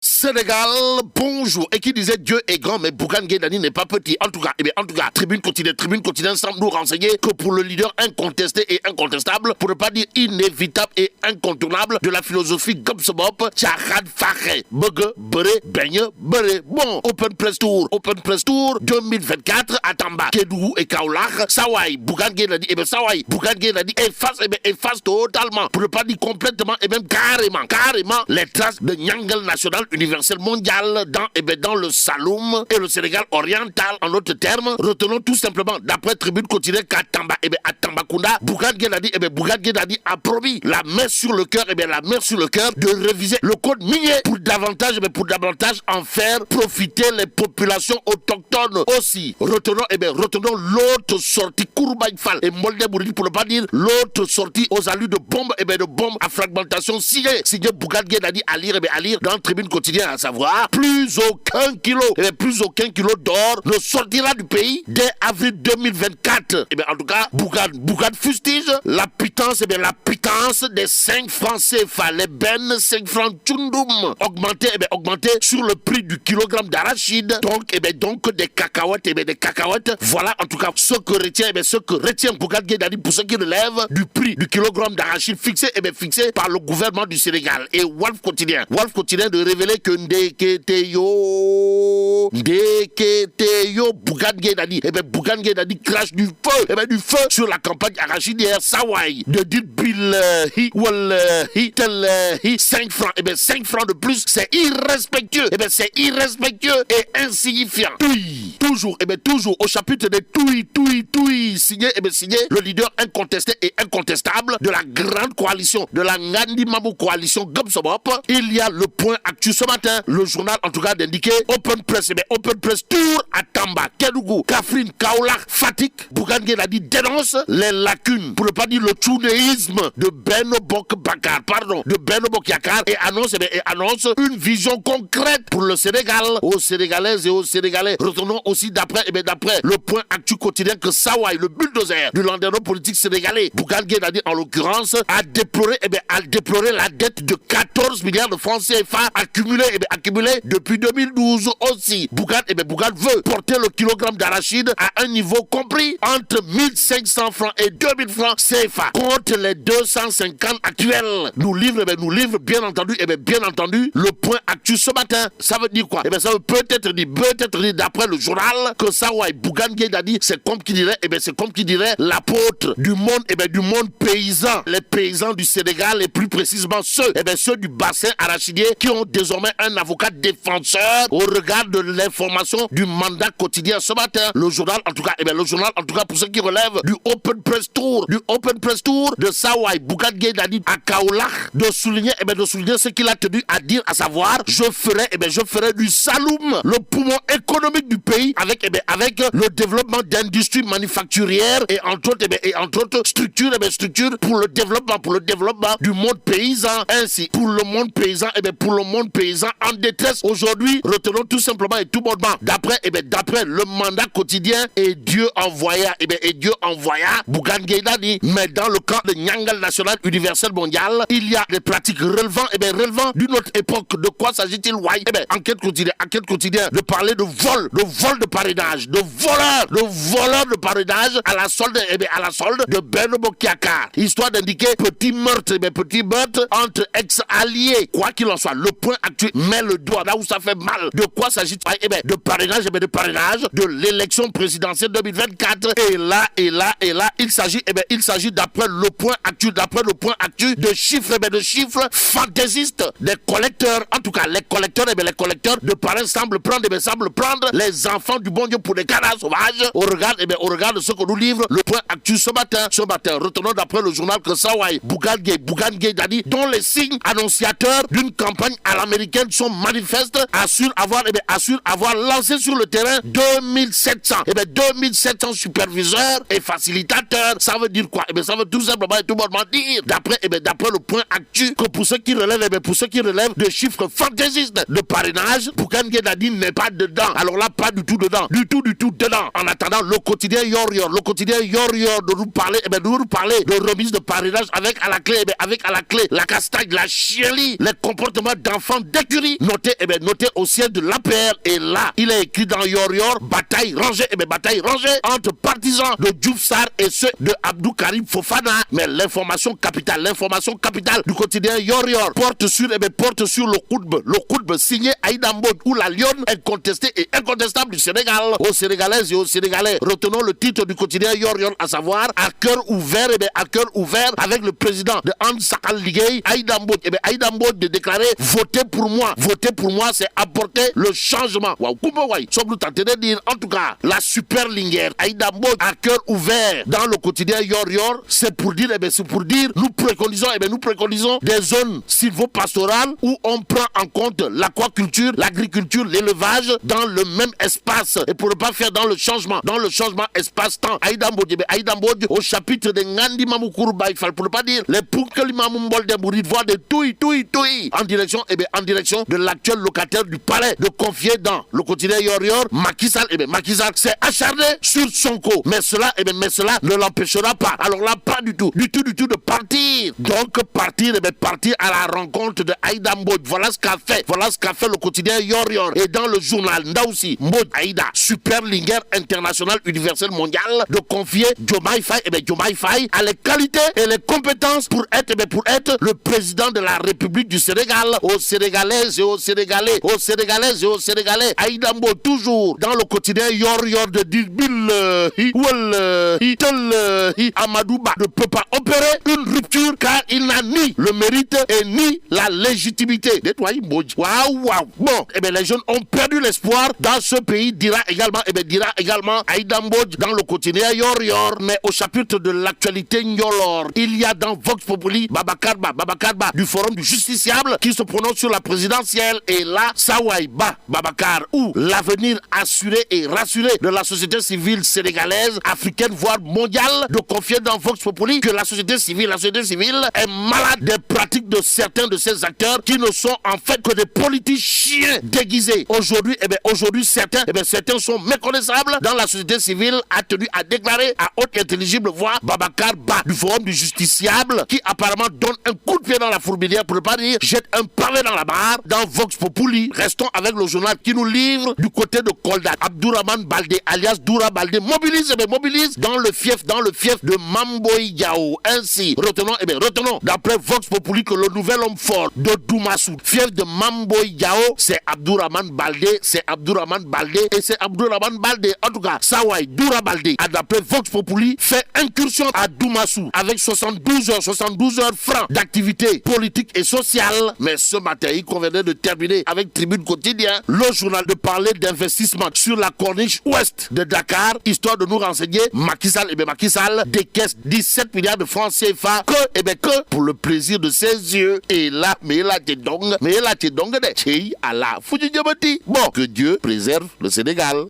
Sénégal, bonjour. Et qui disait Dieu est grand, mais Bougane Gueye Dany n'est pas petit. En tout cas, Tribune quotidienne semble nous renseigner que pour le leader incontesté et incontestable, pour ne pas dire inévitable et incontournable de la philosophie Gobsebop, Tchahad Fakhé, Bege, Bere, Benye, Bere. Bon, Open Press Tour 2024 à Tamba, Kédougou et Kaolack, Sawai, Bougane Gueye Dany, Bougane Gueye Dany efface totalement, pour ne pas dire complètement et même carrément les traces de Nyangel national universel mondial dans le Saloum et le Sénégal oriental. En d'autres termes, retenons tout simplement, d'après Tribune quotidienne qu'à Tamba, à Tambacounda, Bougane Gueye Dany a promis la main sur le cœur, de réviser le code minier pour davantage en faire profiter les populations autochtones aussi. Retenons l'autre sortie Kourbaï Fall et Molde Bouridi, pour ne pas dire l'autre sortie aux allures de bombes à fragmentation signée Bougane Gueye Dany à lire dans Tribune quotidien, à savoir plus aucun kilo d'or ne sortira du pays dès avril 2024. En tout cas, Bougane fustige la pitance des 5 francs CFA, les bennes 5 francs tchundoum, augmenté sur le prix du kilogramme d'arachide, donc des cacahuètes. Voilà en tout cas ce que retient Bougane Gueye Dany pour ce qui relève du prix du kilogramme d'arachide fixé par le gouvernement du Sénégal. Et Walf quotidien de révéler que Ndeketeyo Bougane Gueye Dany crache du feu sur la campagne arachidière Sawai de dire billahi wallahi tallahi 5 francs. 5 francs de plus, c'est irrespectueux. Et insignifiant. Toujours au chapitre des Touy signé le leader incontesté et incontestable de la grande coalition, de la Ngandi Mabou coalition Gobsebop. Il y a le point actu ce matin, le journal en tout cas d'indiquer Open Press Tour à Tamba, Kédougou, Kaffrine, Kaolack, Fatick. Bougane Gueye Dany dénonce les lacunes, pour ne pas dire le tchounéisme de Benno Bokk Yakaar et annonce une vision concrète pour le Sénégal, aux Sénégalaises et aux Sénégalais. Retenons aussi d'après le point actu quotidien que Sawai, le bulldozer du landerneau politique sénégalais, Bougane Gueye Dany en l'occurrence, a déploré la dette de 14 milliards de francs CFA accumulés depuis 2012 aussi. Bougane veut porter le kilogramme d'arachide à un niveau compris entre 1500 francs et 2000 francs CFA contre les 250 actuels. Nous livre bien entendu le point actu ce matin. Ça veut dire quoi? Ça veut peut-être dire d'après le journal que Sawai Bougane Gueye Dany, c'est comme qui dirait l'apôtre du monde paysan, les paysans du Sénégal et plus précisément ceux du bassin arachidier qui ont désormais un avocat défenseur au regard de l'information du mandat quotidien ce matin. Le journal en tout cas pour ce qui relève du Open Press Tour de Sawai Bougane Gueye Dany à Kaolack, de souligner ce qu'il a tenu à dire, à savoir je ferai du Saloum le poumon économique du pays avec le développement d'industries manufacturières et entre autres structures pour le développement du monde paysan. Ainsi pour le monde paysan en détresse aujourd'hui. Retenons tout simplement et tout bonnement d'après le mandat quotidien et Dieu envoya Bougane Gueye Dany. Mais dans le camp de Nyangel national universel mondial, il y a des pratiques relevant d'une autre époque. De quoi s'agit-il? Enquête quotidien de parler de vol de parrainage, de voleurs de parrainage à la solde de Benno Bokk Yakaar, histoire d'indiquer petit meurtre entre ex-alliés. Quoi qu'il en soit, le point actuel met le doigt là où ça fait mal. De quoi s'agit-il? De parrainage de l'élection présidentielle 2024. Et là, il s'agit d'après le point actu de chiffres fantaisistes des collecteurs. En tout cas, les collecteurs de parrains semblent prendre les enfants du bon Dieu pour des canards sauvages au regard de ce que nous livre le point actu ce matin. Retenons d'après le journal que Sawai Bougane Gueye Dany, dont les signes annonciateurs d'une campagne à l'américaine sont manifestes, assure avoir lancé sur le terrain 2700 superviseurs et facilitateurs. Ça veut dire quoi? Ça veut tout simplement et tout bonnement dire d'après le point actu que pour ceux qui relèvent de chiffres fantaisistes de parrainage, Bougane Gueye Dany n'est pas dedans. Alors là, pas du tout dedans. En attendant, le quotidien Yor-Yor de nous parler de remise de parrainage avec à la clé la castagne, la chienlit, les comportements d'enfants Mercury, noté, noté au siège de l'APR. Et là, il est écrit dans Yor, bataille rangée, bataille rangée entre partisans de Diouf Sarr et ceux de Abdou Karim Fofana. Mais l'information capitale du quotidien Yor porte sur le khutbe signé Aïda Mbodj ou la lionne incontestée et incontestable du Sénégal. Aux Sénégalaises et aux Sénégalais, retenons le titre du quotidien Yor, à savoir à cœur ouvert, avec le président de Anne Sakal Liguey, Aïda Mbodj. Aïda Mbodj de déclarer voter pour moi, c'est apporter le changement. Waouh, sommes-nous tentés de dire, en tout cas, la super linguère Aïda Mbodj à cœur ouvert dans le quotidien Yor, c'est pour dire, nous préconisons des zones sylvo-pastorales où on prend en compte l'aquaculture, l'agriculture, l'élevage dans le même espace et pour ne pas faire dans le changement espace-temps. Aïda Mbodj au chapitre de Ngandi Mamoukuru Baïfal, pour ne pas dire les Poukeli Mamoumbol de Mourid, voix de Toui en direction de l'actuel locataire du palais, de confier dans le quotidien Yor, Macky Sall s'est acharné sur Sonko, mais cela ne l'empêchera pas, alors là pas du tout de partir. Donc partir à la rencontre de Aïda Mbodj. Voilà ce qu'a fait le quotidien Yor. Et dans le journal Ndaoussi Mbodj Aïda, super lingueur international universel mondial, de confier Diomaye Faye a les qualités et les compétences pour être le président de la République du Sénégal. Aux Sénégalaises et aux Sénégalais, Aïda Mbodj toujours dans le quotidien Yor de dire Amadou Ba ne peut pas opérer une rupture car il n'a ni le mérite et ni la légitimité. Waouh. Bon, les jeunes ont perdu l'espoir dans ce pays, dira également Aïda Mbodj dans le quotidien Yor. Mais au chapitre de l'actualité Nyolor, il y a dans Vox Populi Babacar Ba du Forum du Justiciable qui se prononce sur la présidentielle. Et là, Sawai Babacar, ou l'avenir assuré et rassuré de la société civile sénégalaise, africaine, voire mondiale, de confier dans Vox Populi que la société civile est malade des pratiques de certains de ces acteurs qui ne sont en fait que des politiciens déguisés. Aujourd'hui, certains sont méconnaissables dans la société civile, a tenu à déclarer à haute et intelligible voix Babacar Ba du Forum du Justiciable, qui apparemment donne un coup de pied dans la fourmilière, pour ne pas dire jette un pavé dans la barre dans Vox Populi. Restons avec le journal qui nous livre du côté de Kolda. Abdourahmane Baldé alias Doura Baldé mobilise dans le fief de Mamboy Diao. Ainsi, retenons d'après Vox Populi que le nouvel homme fort de Doumassou, fief de Mamboy Diao, c'est Abdourahmane Baldé. En tout cas, Sawai Doura Baldé a d'après Vox Populi fait incursion à Doumassou avec 72 heures francs d'activité politique et sociale. Mais ce matin, il convenait de terminer avec Tribune Quotidien, le journal, de parler d'investissement sur la corniche ouest de Dakar, histoire de nous renseigner Macky Sall décaisse 17 milliards de francs CFA que pour le plaisir de ses yeux. Et là, mais là t'es donc de Bon, que Dieu préserve le Sénégal.